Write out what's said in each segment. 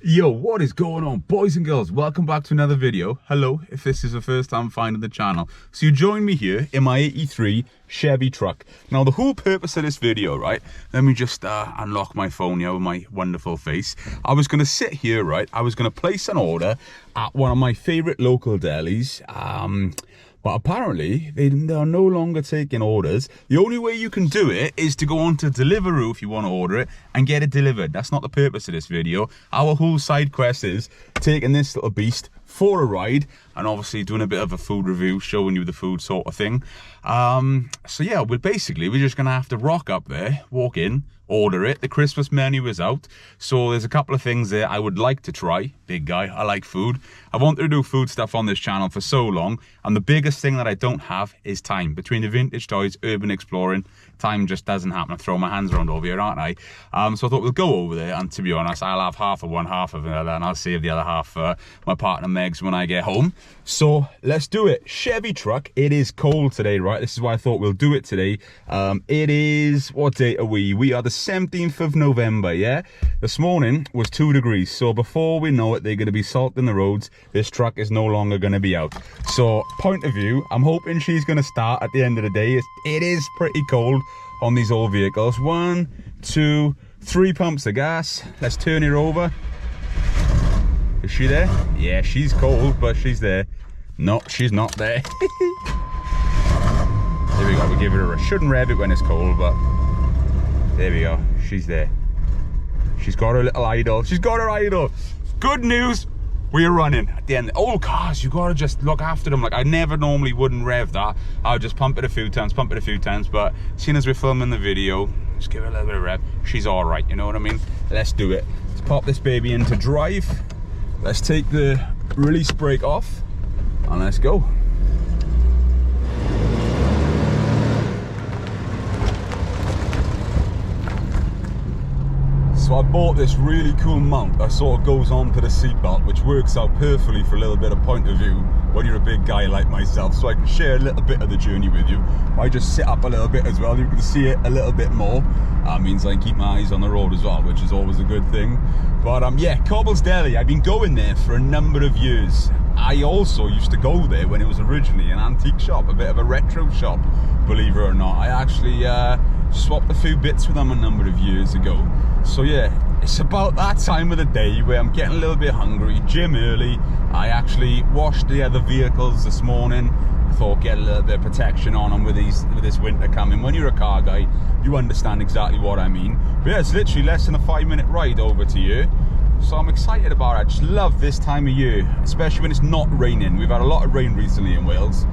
Yo, what is going on, boys and girls? Welcome back to another video. Hello, if this is the first time finding the channel. So you join me here in my 83 Chevy truck. Now the whole purpose of this video, right, let me just unlock my phone here with my wonderful face. I was going to sit here, right, I was going to place an order at one of my favorite local delis, but apparently they are no longer taking orders. The only way you can do it is to go on to Deliveroo if you want to order it and get it delivered. That's not the purpose of this video. Our whole side quest is taking this little beast for a ride and obviously doing a bit of a food review, showing you the food sort of thing. So yeah, we're just gonna have to rock up there, walk in, order it. The Christmas menu is out, so there's a couple of things there I would like to try. Big guy, I like food. I wanted to do food stuff on this channel for so long, and the biggest thing that I don't have is time. Between the vintage toys, urban exploring, time just doesn't happen. I throw my hands around over here, aren't I? So I thought we'll go over there, and to be honest, I'll have half of one, half of another, and I'll save the other half for my partner Megs when I get home. So let's do it. Chevy truck. It is cold today, right? This is why I thought we'll do it today. It is, what date are we? We are the 17th of November, yeah? This morning was 2 degrees, so before we know it, they're going to be salting the roads. This truck is no longer going to be out. So, point of view, I'm hoping she's going to start at the end of the day. It is pretty cold on these old vehicles. 1, 2, 3 pumps of gas. Let's turn her over. Is she there? Yeah, she's cold, but she's there. No, she's not there. There we go, we give her a, shouldn't rev it when it's cold, but there we go, she's there. She's got her little idle. She's got her idle. Good news, we're running. At the end, old cars, you gotta just look after them. Like, I never normally wouldn't rev that. I would just pump it a few times, but seeing as we're filming the video, just give her a little bit of rev. She's all right, you know what I mean? Let's do it. Let's pop this baby into drive. Let's take the release brake off and let's go. So I bought this really cool mount that sort of goes onto the seatbelt, which works out perfectly for a little bit of point of view when you're a big guy like myself, so I can share a little bit of the journey with you. I just sit up a little bit as well, you can see it a little bit more. That means I can keep my eyes on the road as well, which is always a good thing. But yeah, Cobbles Deli, I've been going there for a number of years. I also used to go there when it was originally an antique shop, a bit of a retro shop, believe it or not. I actually swapped a few bits with them a number of years ago. So yeah, it's about that time of the day where I'm getting a little bit hungry. Gym early. I actually washed the other vehicles this morning. I thought get a little bit of protection on them with this winter coming. When you're a car guy, you understand exactly what I mean. But yeah, it's literally less than a 5-minute ride over to you. So I'm excited about it. I just love this time of year, especially when it's not raining. We've had a lot of rain recently in Wales,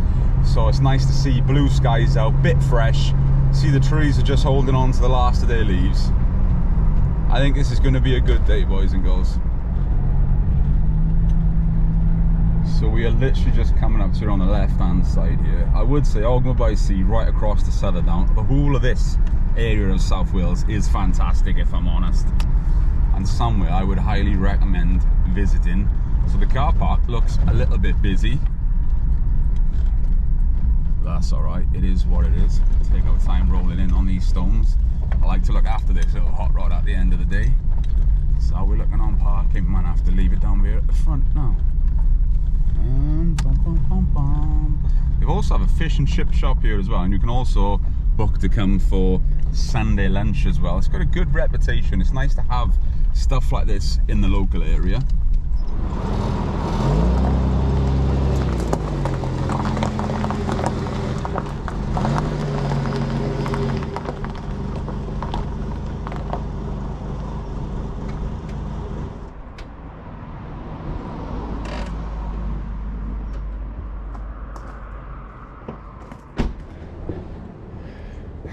so it's nice to see blue skies out, bit fresh. See the trees are just holding on to the last of their leaves. I think this is going to be a good day, boys and girls. So we are literally just coming up to it on the left hand side here. I would say Ogmore By Sea right across the Sutherdown. The whole of this area of South Wales is fantastic, if I'm honest, and somewhere I would highly recommend visiting. So the car park looks a little bit busy. That's all right, it is what it is. Take our time rolling in on these stones. I like to look after this little hot rod at the end of the day. So we're looking on parking. Might have to leave it down here at the front now. They also have a fish and chip shop here as well, and you can also book to come for Sunday lunch as well. It's got a good reputation. It's nice to have stuff like this in the local area.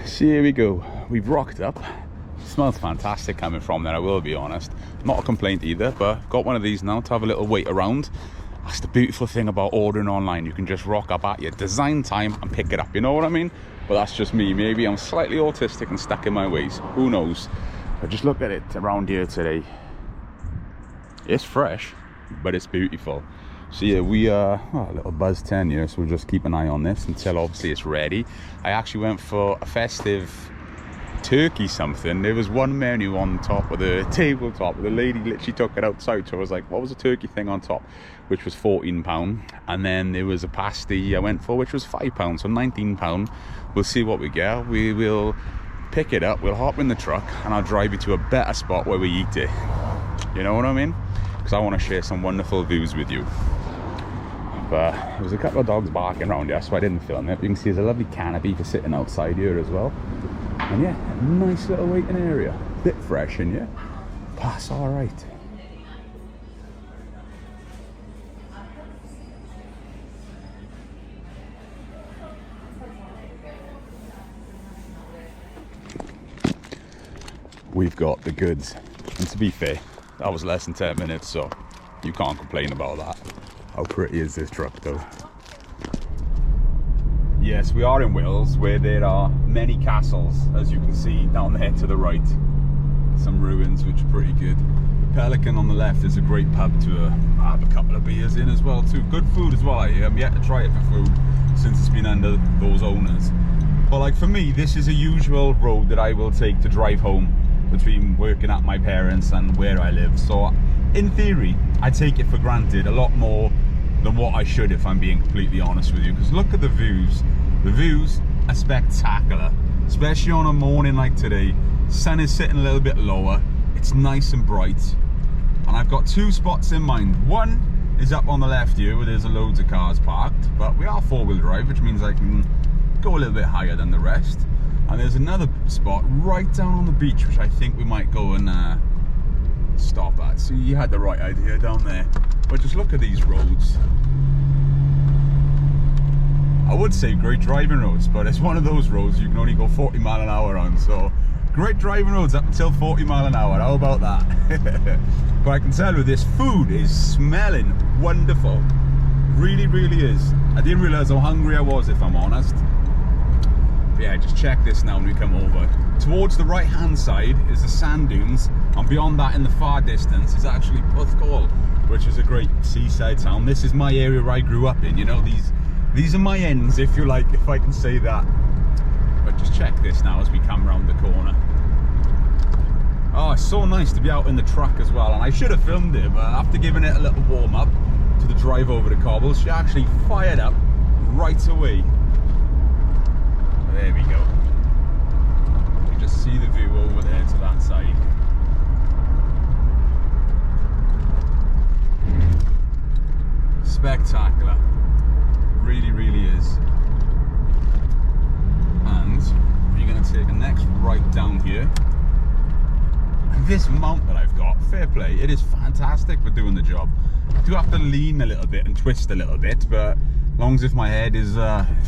So here we go, we've rocked up. Smells fantastic coming from there, I will be honest. Not a complaint either, but got one of these now to have a little wait around. That's the beautiful thing about ordering online. You can just rock up at your design time and pick it up, you know what I mean? But that's just me. Maybe I'm slightly autistic and stuck in my ways, who knows? But just look at it around here today. It's fresh, but it's beautiful. So yeah, we are a little buzz 10 here, so we'll just keep an eye on this until obviously it's ready. I actually went for a festive turkey something. There was one menu on top of the tabletop. The lady literally took it outside, so I was like, what was the turkey thing on top, which was £14, and then there was a pasty I went for, which was £5, so £19. We'll see what we get. We will pick it up, we'll hop in the truck, and I'll drive you to a better spot where we eat it. You know what I mean? Because I want to share some wonderful views with you. But there was a couple of dogs barking around here, so I didn't film it. You can see there's a lovely canopy for sitting outside here as well. And yeah, nice little waiting area. Bit fresh in here, but that's all right. We've got the goods, and to be fair, that was less than 10 minutes, so you can't complain about that. How pretty is this truck though? Yes, we are in Wales, where there are many castles, as you can see down there to the right. Some ruins, which are pretty good. The Pelican on the left is a great pub to have a couple of beers in as well too. Good food as well, I'm yet to try it for food since it's been under those owners. But like for me, this is a usual road that I will take to drive home between working at my parents and where I live. So in theory, I take it for granted a lot more than what I should, if I'm being completely honest with you. Because look at the views. The views are spectacular, especially on a morning like today. Sun is sitting a little bit lower, it's nice and bright, and I've got two spots in mind. One is up on the left here, where there's loads of cars parked, but we are four-wheel drive, which means I can go a little bit higher than the rest. And there's another spot right down on the beach, which I think we might go and stop at. So you had the right idea down there. But just look at these roads. I would say great driving roads, but it's one of those roads you can only go 40 mile an hour on. So great driving roads up until 40 mile an hour. How about that? But I can tell you this food is smelling wonderful. Really, really is. I didn't realize how hungry I was, if I'm honest. Yeah, just check this now when we come over. Towards the right hand side is the sand dunes, and beyond that in the far distance is actually Porthcawl, which is a great seaside town. This is my area where I grew up in, you know, these are my ends, if you like, if I can say that. But just check this now as we come around the corner. Oh, it's so nice to be out in the truck as well, and I should have filmed it, but after giving it a little warm up to the drive over to Cobbles, she actually fired up right away. There we go. You can just see the view over there to that side. Spectacular. Really, really is. And you're going to take the next right down here. This mount that I've got, fair play, it is fantastic for doing the job. I do have to lean a little bit and twist a little bit, but as long as if my head is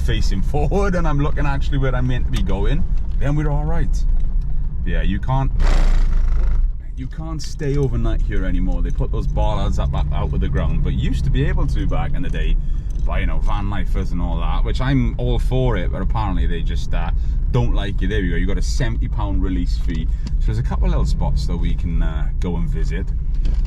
facing forward and I'm looking actually where I'm meant to be going, then we're all right. Yeah, you can't stay overnight here anymore. They put those bollards up out of the ground, but you used to be able to back in the day by, you know, van lifers and all that, which I'm all for it, but apparently they just don't like you. There you go, you got a £70 release fee. So there's a couple of little spots that we can go and visit.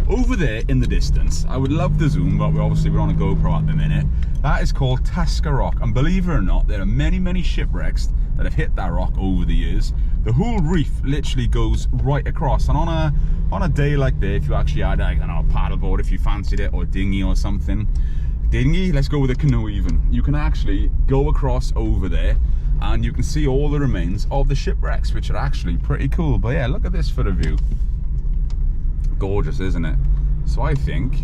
Over there in the distance, I would love to zoom, but we're on a GoPro at the minute. That is called Tusker Rock, and believe it or not, there are many, many shipwrecks that have hit that rock over the years. The whole reef literally goes right across, and on a day like that, if you actually had, I don't know, a paddleboard if you fancied it, or a dinghy or something. Dinghy, let's go with a canoe even. You can actually go across over there, and you can see all the remains of the shipwrecks, which are actually pretty cool. But yeah, look at this for the view. Gorgeous, isn't it? So I think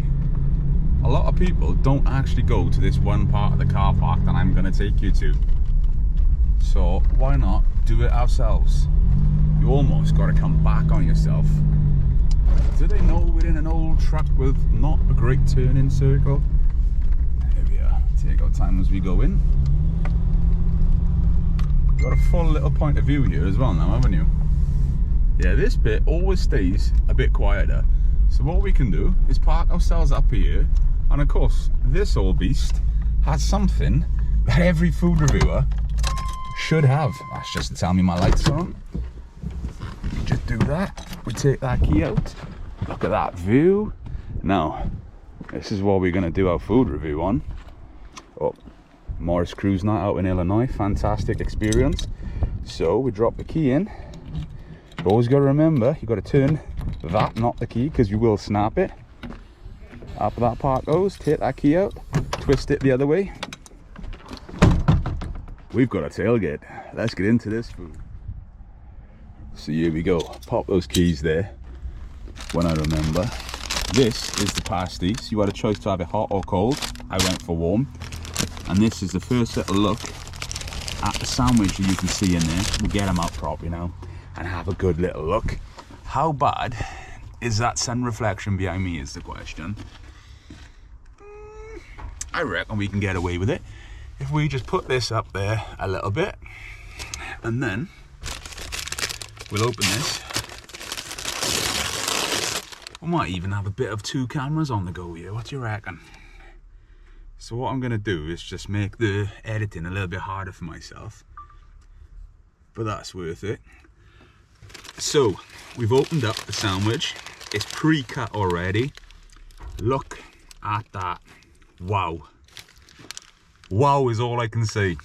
a lot of people don't actually go to this one part of the car park that I'm going to take you to. So why not do it ourselves? You almost got to come back on yourself. Do they know we're in an old truck with not a great turning circle? Here we are. Take our time as we go in. Got a full little point of view here as well now, haven't you? Yeah, this bit always stays a bit quieter. So what we can do is park ourselves up here, and of course this old beast has something that every food reviewer should have. That's just to tell me my lights are on. We just do that, we take that key out, look at that view. Now this is what we're going to do our food review on. Oh, Morris Cruise Night out in Illinois, fantastic experience. So we drop the key in, But always got to remember, you got to turn that, not the key, because you will snap it. After that part goes, take that key out, twist it the other way. We've got a tailgate. Let's get into this food. So here we go. Pop those keys there. When I remember, this is the pasty. So you had a choice to have it hot or cold. I went for warm. And this is the first little look at the sandwich that you can see in there. We'll get them out properly now and have a good little look. How bad is that sun reflection behind me is the question. I reckon we can get away with it if we just put this up there a little bit, and then we'll open this. We might even have a bit of 2 cameras on the go here. What do you reckon? So what I'm gonna do is just make the editing a little bit harder for myself, but that's worth it. So we've opened up the sandwich. It's pre-cut already. Look at that. Wow. Wow is all I can say.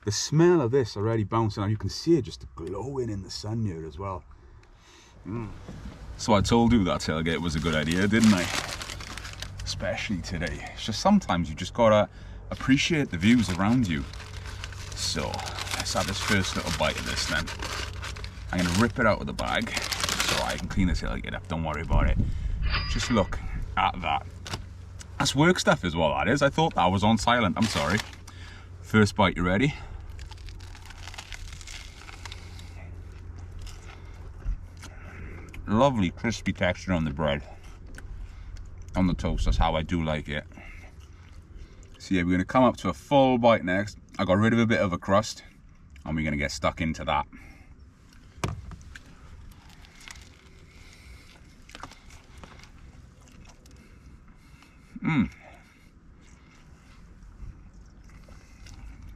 The smell of this already bouncing out. You can see it just glowing in the sun here as well. So I told you that tailgate was a good idea, didn't I? Especially today. It's just sometimes you just gotta appreciate the views around you. So let's have this first little bite of this then. I'm gonna rip it out of the bag so I can clean this tailgate up. Don't worry about it. Just look at that. That's work stuff as well, that is. I thought that was on silent. I'm sorry. First bite, you ready? Lovely crispy texture on the bread. On the toast, that's how I do like it. So yeah, we're gonna come up to a full bite next. I got rid of a bit of a crust and we're gonna get stuck into that.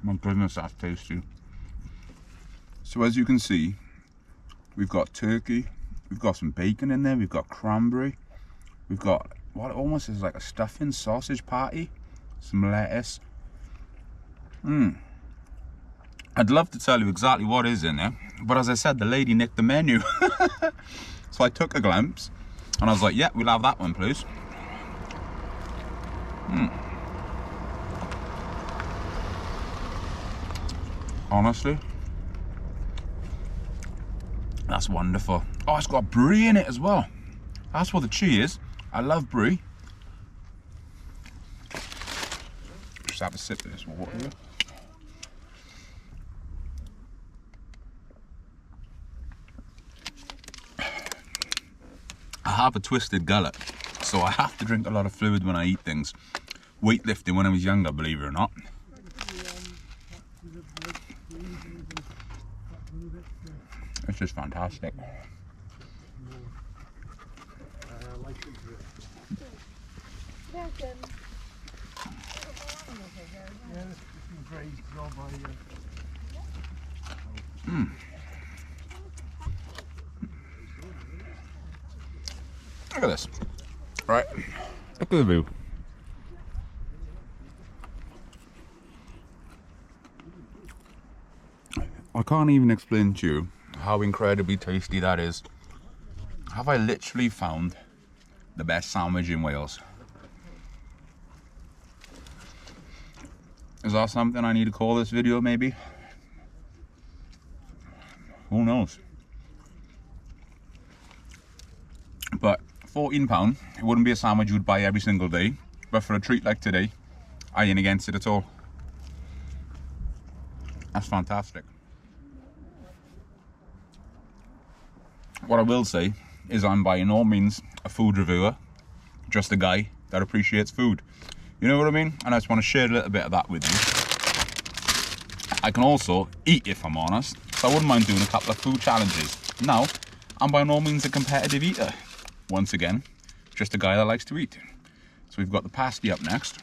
My goodness, that's tasty. So as you can see, we've got turkey, we've got some bacon in there, we've got cranberry, we've got what almost is like a stuffing sausage patty, some lettuce. I'd love to tell you exactly what is in there, but as I said, the lady nicked the menu. So I took a glimpse and I was like, yeah, we'll have that one, please. Honestly, that's wonderful. Oh, it's got brie in it as well. That's what the cheese is. I love brie. Just have a sip of this water here. I have a twisted gullet, so I have to drink a lot of fluid when I eat things. Weightlifting when I was younger, believe it or not. It's just fantastic. Look at this. Right, look at the view. I can't even explain to you how incredibly tasty that is. Have I literally found the best sandwich in Wales? Is that something I need to call this video maybe? Who knows? But £14, it wouldn't be a sandwich you would buy every single day, but for a treat like today, I ain't against it at all. That's fantastic. What I will say is I'm by no means a food reviewer, just a guy that appreciates food. You know what I mean? And I just want to share a little bit of that with you. I can also eat, if I'm honest, so I wouldn't mind doing a couple of food challenges. Now, I'm by no means a competitive eater. Once again, just a guy that likes to eat. So we've got the pasty up next.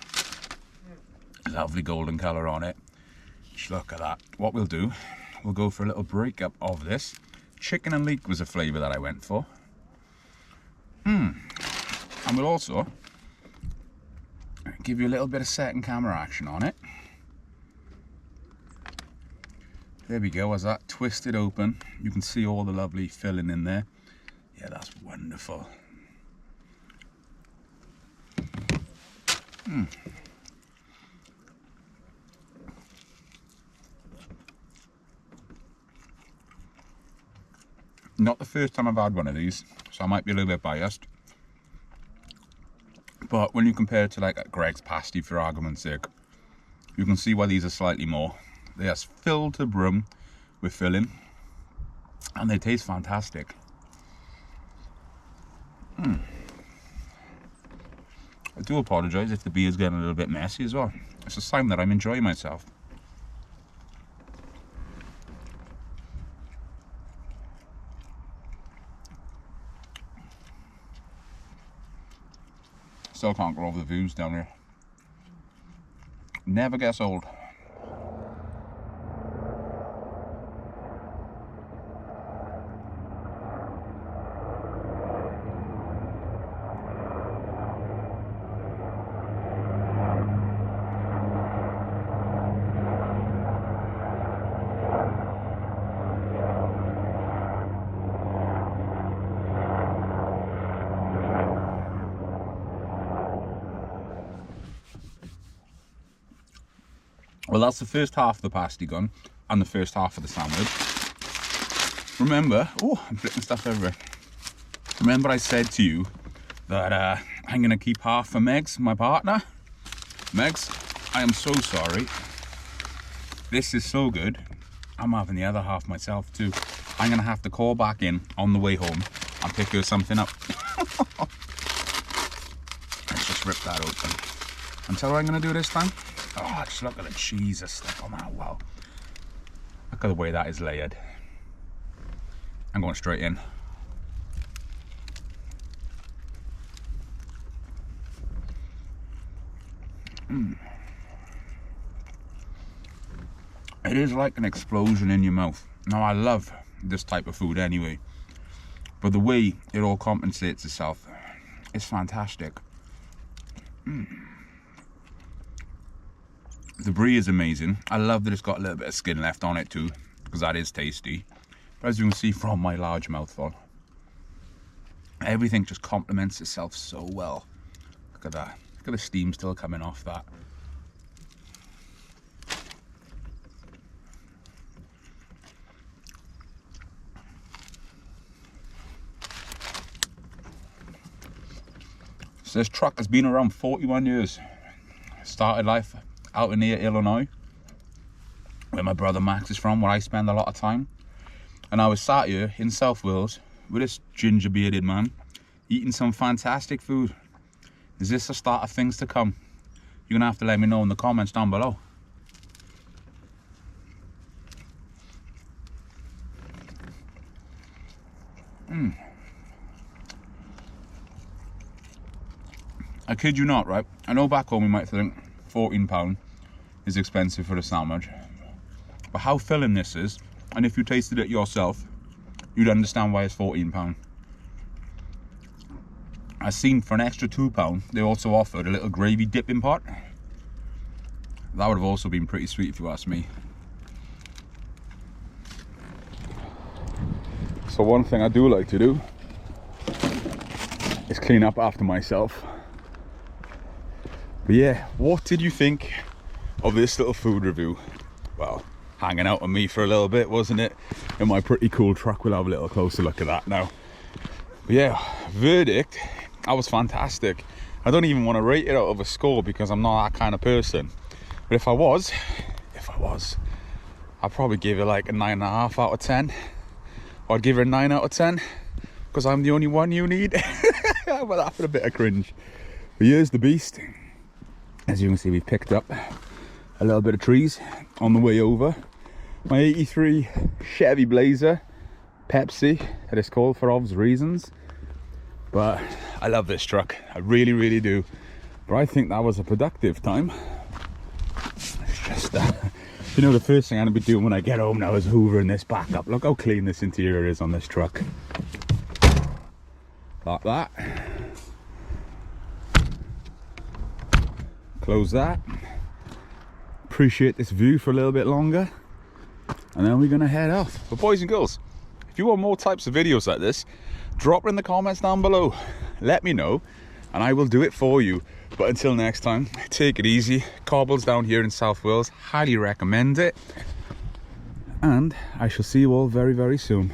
Lovely golden colour on it. Just look at that. What we'll do, we'll go for a little breakup of this. Chicken and leek was a flavour that I went for. And we'll also give you a little bit of second camera action on it. There we go. As that twisted open, you can see all the lovely filling in there. Yeah, that's wonderful. Not the first time I've had one of these, so I might be a little bit biased. But when you compare it to like a Greg's pasty, for argument's sake, you can see why these are slightly more. They are filled to brim with filling, and they taste fantastic. I do apologise if the beer's getting a little bit messy as well. It's a sign that I'm enjoying myself. Still can't get over the views down here. Never gets old. Well, that's the first half of the pasty gone, and the first half of the sandwich. Remember, oh, I'm flipping stuff everywhere. Remember I said to you that I'm gonna keep half for Megs, my partner. Megs, I am so sorry. This is so good. I'm having the other half myself too. I'm gonna have to call back in on the way home and pick her something up. Let's just rip that open. And tell her I'm gonna do this time. Oh, just look at the cheese that's stuck on that. Wow. Look at the way that is layered. I'm going straight in. It is like an explosion in your mouth. Now, I love this type of food anyway, but the way it all compensates itself is fantastic. The brie is amazing. I love that it's got a little bit of skin left on it too, because that is tasty. But as you can see from my large mouthful, everything just complements itself so well. Look at that. Look at the steam still coming off that. So this truck has been around 41 years. Started life out in near Illinois, where my brother Max is from, where I spend a lot of time. And I was sat here in South Wales with this ginger bearded man eating some fantastic food. Is this the start of things to come? You're gonna have to let me know in the comments down below. I kid you not, right? I know back home you might think £14 is expensive for a sandwich, but how filling this is, and if you tasted it yourself, you'd understand why it's £14. I seen for an extra £2 they also offered a little gravy dipping pot. That would have also been pretty sweet if you ask me. So one thing I do like to do is clean up after myself. But yeah, what did you think of this little food review? Well, hanging out with me for a little bit, wasn't it? In my pretty cool truck. We'll have a little closer look at that now. But yeah, verdict, that was fantastic. I don't even want to rate it out of a score because I'm not that kind of person. But if I was, I'd probably give it like a 9.5 out of 10. Or I'd give it a 9 out of 10 because I'm the only one you need. But that for a bit of cringe. But here's the beast. As you can see, we've picked up a little bit of trees on the way over. My 83 Chevy Blazer Pepsi, that is called for obvious reasons. But I love this truck, I really, really do. But I think that was a productive time. It's just, you know, the first thing I'm gonna be doing when I get home now is hoovering this back up. Look how clean this interior is on this truck. Like that. Close that. Appreciate this view for a little bit longer. and then we're gonna head off. But boys and girls, if you want more types of videos like this, drop it in the comments down below. Let me know and I will do it for you. But until next time, take it easy. Cobbles down here in South Wales, highly recommend it, and I shall see you all very, very soon.